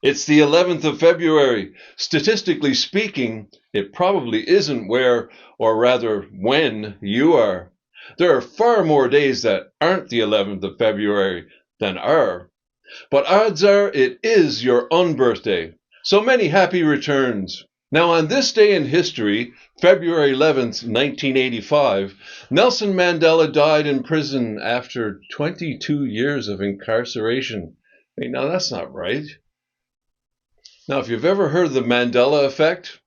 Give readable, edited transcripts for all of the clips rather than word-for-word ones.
It's the 11th of February. Statistically speaking, it probably isn't where, or rather when, you are. There are far more days that aren't the 11th of February than are. But odds are it is your unbirthday. So many happy returns. Now, on this day in history, February 11th, 1985, Nelson Mandela died in prison after 22 years of incarceration. Hey, now that's not right. Now, if you've ever heard of the Mandela Effect,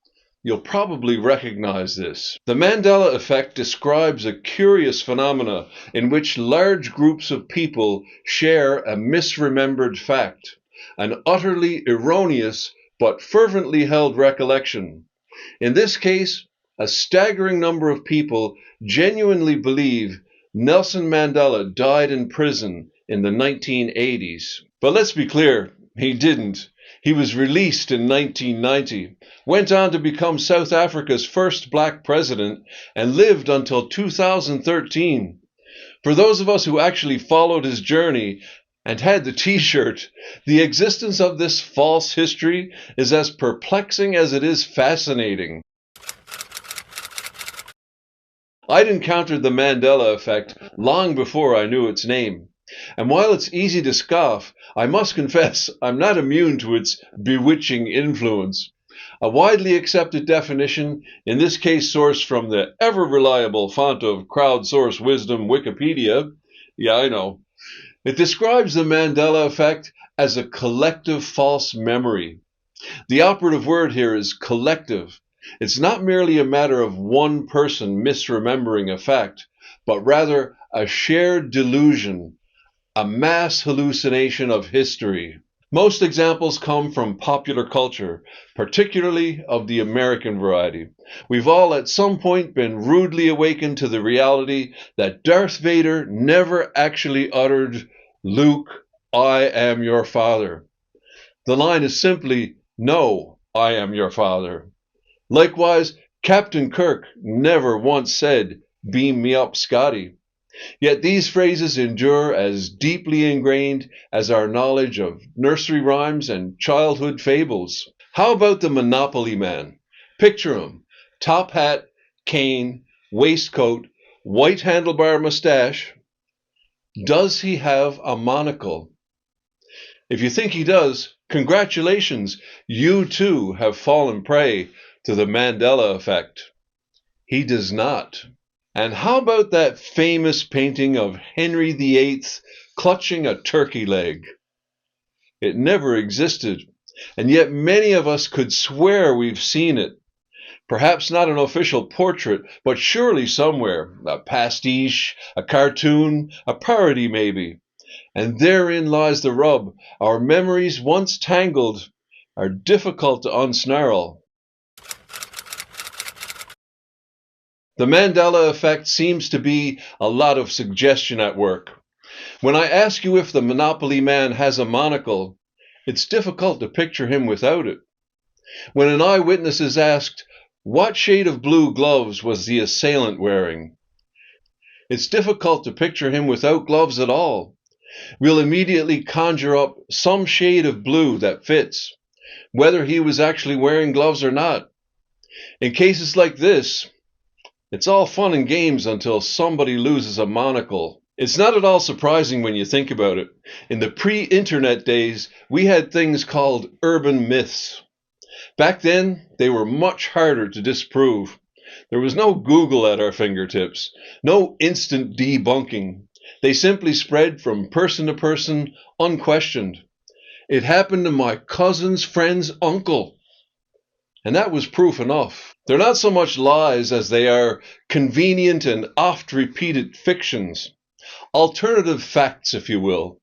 you'll probably recognize this. The Mandela Effect describes a curious phenomena in which large groups of people share a misremembered fact, an utterly erroneous but fervently held recollection. In this case, a staggering number of people genuinely believe Nelson Mandela died in prison in the 1980s. But let's be clear, he didn't. He was released in 1990, went on to become South Africa's first black president, and lived until 2013. For those of us who actually followed his journey and had the t-shirt, the existence of this false history is as perplexing as it is fascinating. I'd encountered the Mandela Effect long before I knew its name. And while it's easy to scoff, I must confess I'm not immune to its bewitching influence. A widely accepted definition, in this case sourced from the ever-reliable font of crowdsourced wisdom, Wikipedia, yeah, I know, it describes the Mandela Effect as a collective false memory. The operative word here is collective. It's not merely a matter of one person misremembering a fact, but rather a shared delusion, a mass hallucination of history. Most examples come from popular culture, particularly of the American variety. We've all at some point been rudely awakened to the reality that Darth Vader never actually uttered, "Luke, I am your father." The line is simply, "No, I am your father." Likewise, Captain Kirk never once said, "Beam me up, Scotty." Yet these phrases endure as deeply ingrained as our knowledge of nursery rhymes and childhood fables. How about the Monopoly Man? Picture him: top hat, cane, waistcoat, white handlebar mustache. Does he have a monocle? If you think he does, congratulations, you too have fallen prey to the Mandela Effect. He does not. And how about that famous painting of Henry VIII clutching a turkey leg? It never existed, and yet many of us could swear we've seen it. Perhaps not an official portrait, but surely somewhere. A pastiche, a cartoon, a parody maybe. And therein lies the rub. Our memories, once tangled, are difficult to unsnarl. The Mandela Effect seems to be a lot of suggestion at work. When I ask you if the Monopoly Man has a monocle, it's difficult to picture him without it. When an eyewitness is asked, what shade of blue gloves was the assailant wearing? It's difficult to picture him without gloves at all. We'll immediately conjure up some shade of blue that fits, whether he was actually wearing gloves or not. In cases like this, it's all fun and games until somebody loses a monocle. It's not at all surprising when you think about it. In the pre-internet days, we had things called urban myths. Back then, they were much harder to disprove. There was no Google at our fingertips, no instant debunking. They simply spread from person to person, unquestioned. It happened to my cousin's friend's uncle. And that was proof enough. They're not so much lies as they are convenient and oft-repeated fictions. Alternative facts, if you will.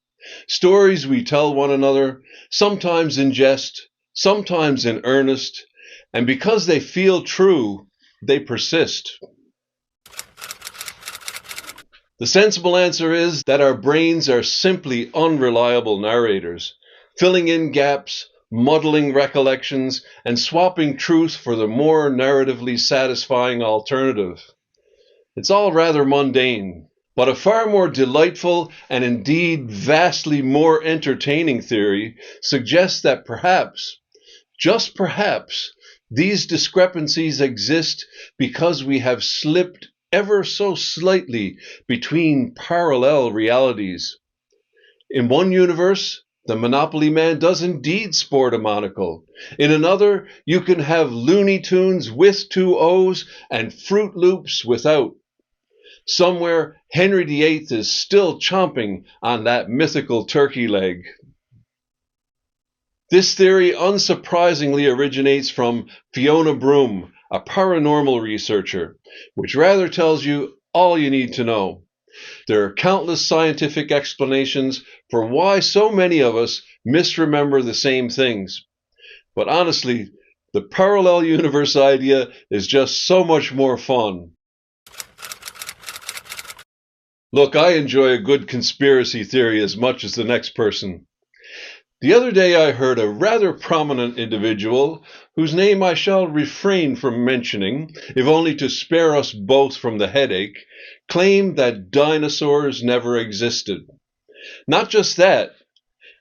Stories we tell one another, sometimes in jest, sometimes in earnest, and because they feel true, they persist. The sensible answer is that our brains are simply unreliable narrators, filling in gaps, muddling recollections, and swapping truth for the more narratively satisfying alternative. It's all rather mundane, But a far more delightful and indeed vastly more entertaining theory suggests that perhaps, just perhaps, these discrepancies exist because we have slipped ever so slightly between parallel realities. In one universe, the Monopoly Man does indeed sport a monocle. In another, you can have Looney Tunes with two O's and Fruit Loops without. Somewhere, Henry VIII is still chomping on that mythical turkey leg. This theory unsurprisingly originates from Fiona Broome, a paranormal researcher, which rather tells you all you need to know. There are countless scientific explanations for why so many of us misremember the same things. But honestly, the parallel universe idea is just so much more fun. Look, I enjoy a good conspiracy theory as much as the next person. The other day I heard a rather prominent individual, whose name I shall refrain from mentioning, if only to spare us both from the headache, claim that dinosaurs never existed. Not just that,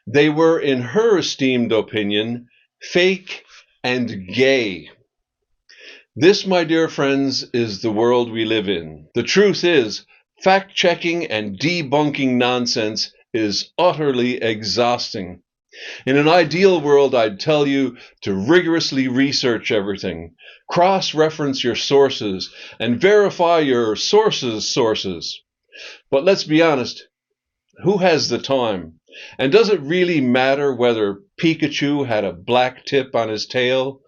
they were, in her esteemed opinion, fake and gay. This, my dear friends, is the world we live in. The truth is, fact-checking and debunking nonsense is utterly exhausting. In an ideal world, I'd tell you to rigorously research everything, cross-reference your sources, and verify your sources' sources. But let's be honest, who has the time? And does it really matter whether Pikachu had a black tip on his tail,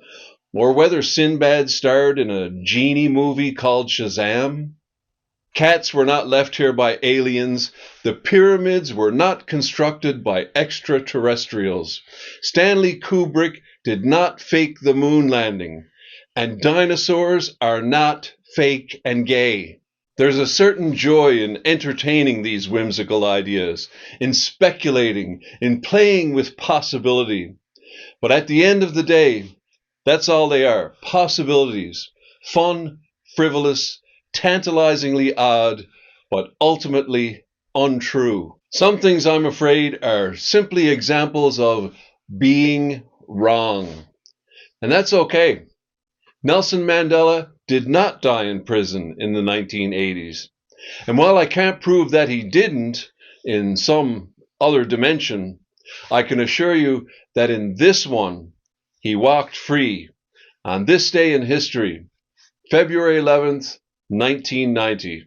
or whether Sinbad starred in a genie movie called Shazam? Cats were not left here by aliens. The pyramids were not constructed by extraterrestrials. Stanley Kubrick did not fake the moon landing. And dinosaurs are not fake and gay. There's a certain joy in entertaining these whimsical ideas, in speculating, in playing with possibility. But at the end of the day, that's all they are, possibilities. Fun, frivolous, tantalizingly odd, but ultimately untrue. Some things, I'm afraid, are simply examples of being wrong. And that's okay. Nelson Mandela did not die in prison in the 1980s. And while I can't prove that he didn't in some other dimension, I can assure you that in this one, he walked free on this day in history, February 11th, 1990.